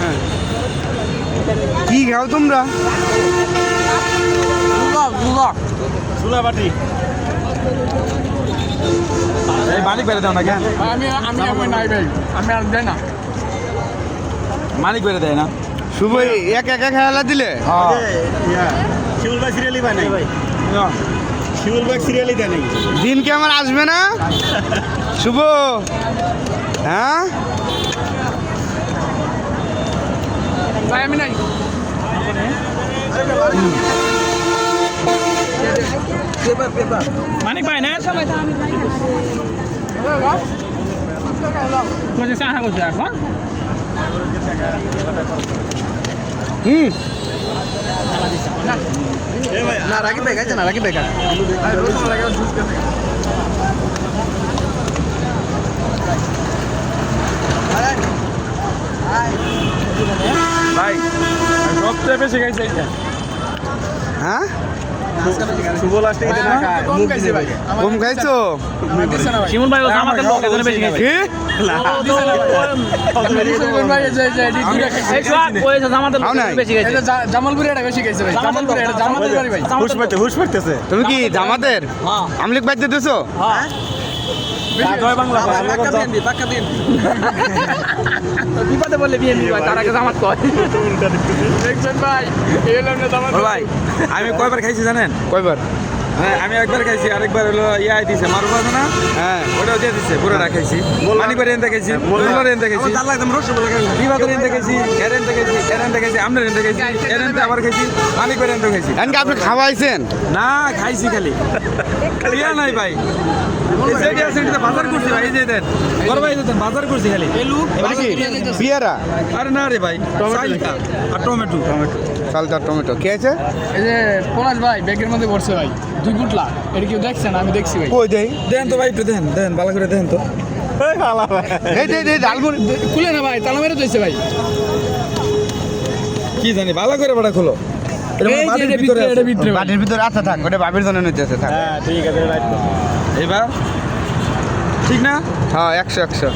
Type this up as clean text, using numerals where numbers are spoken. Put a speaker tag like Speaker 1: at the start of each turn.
Speaker 1: হ্যাঁ কি খাও তোমরা?
Speaker 2: চুলা বাটি এই মালিক বেড়ে দাও না কেন?
Speaker 3: আমি নাই ভাই, আমি আর দেয় না।
Speaker 2: মালিক বেড়ে দেয় না।
Speaker 1: শুভ এক একা খেলা দিলে
Speaker 2: শিউল ভাই সিরিয়ালি বানাই ভাই, শিউল ভাই সিরিয়ালি দেয় নাকি?
Speaker 1: দিন কি আমার আসবে না শুভ? হ্যাঁ
Speaker 3: ভাই আমি নাই।
Speaker 2: মানিক ভাই না এখন
Speaker 1: না রাখি বেকার না রাখি বেকার
Speaker 2: ভাই সবচেয়ে বেশি খাইছে এইটা।
Speaker 1: হ্যাঁ
Speaker 2: শুভ লাস্টে এটা না
Speaker 3: কম খাইছে ভাই,
Speaker 1: কম খাইছো
Speaker 3: দিছে না ভাই।
Speaker 2: শিমুল ভাই আমাদের লোক এজন্য বেশি খাইছে।
Speaker 1: কি
Speaker 3: শিমুল ভাই এই যে ডিগ্রি খাইছে।
Speaker 1: খাও নাই
Speaker 3: এই যে জামালপুরে এটা বেশি খাইছে ভাই, জামালপুরে এটা জামালপুর বাড়ি ভাই।
Speaker 2: হুশ পাইতেছে
Speaker 1: তুমি কি জামাতের আমলিক বাইতে দিছো?
Speaker 2: জয় বাংলা
Speaker 3: বিপদে বললে বিএনপি ভাই, তার আগে জামাত কয়। দেখছেন ভাই, এলাম না জামাত
Speaker 2: ভাই আমি কয়বার খাইছি জানেন?
Speaker 1: কয়বার?
Speaker 2: হ্যাঁ আমি একবার খাইছি, আরেকবার হলো ইয়াই দিছে মারুফ আছে না,
Speaker 1: হ্যাঁ
Speaker 2: ওটাও দিয়ে দিছে, পুরোটা খাইছি। মানিকবার এনতে খাইছি, মোল্লার এনতে খাইছি, বিবাদের এনতে খাইছি, এর এনতে খাইছি, এর এনতে খাইছি, আমনের এনতে খাইছি, এর এনতে আবার খাইছি, মানিকবার এনতে খাইছি।
Speaker 1: এনকে আপনি খাওয়াইছেন?
Speaker 2: না খাইছি খালি ইয়া নাই ভাই, এই যে এটা আছে, এটা বাজার করছি ভাই, এই যে দেন বড় ভাই দেন বাজার করছি খালি।
Speaker 1: এটা কি বিয়ারা?
Speaker 2: আরে না রে ভাই, সাইলটা আর টমেটো
Speaker 1: চালটা টমেটো কে আছে?
Speaker 3: এই যে পলাশ ভাই ব্যাগের মধ্যে পড়ছে ভাই 2 গুটলা। এটা কেউ দেখছেন? আমি দেখছি ভাই।
Speaker 1: কই দেই
Speaker 2: দেন তো ভাই, একটু দেন দেন ভালো করে দেন তো। এই ভালো
Speaker 1: এই দে দে ডালমুড়ি
Speaker 3: খুলে না ভাই, তালা মেরে দিয়েছে ভাই।
Speaker 2: কি জানি ভালো করে বড় খোলো।
Speaker 3: এই যে এটা ভিতরে, এটা ভিতরে ভাই।
Speaker 1: বাটির ভিতরে আচ্ছা থাক, ওটা বাবির জন্য নিতেছে থাক।
Speaker 2: হ্যাঁ ঠিক আছে রাইট। এবার ঠিক না?
Speaker 1: হ্যাঁ 100 100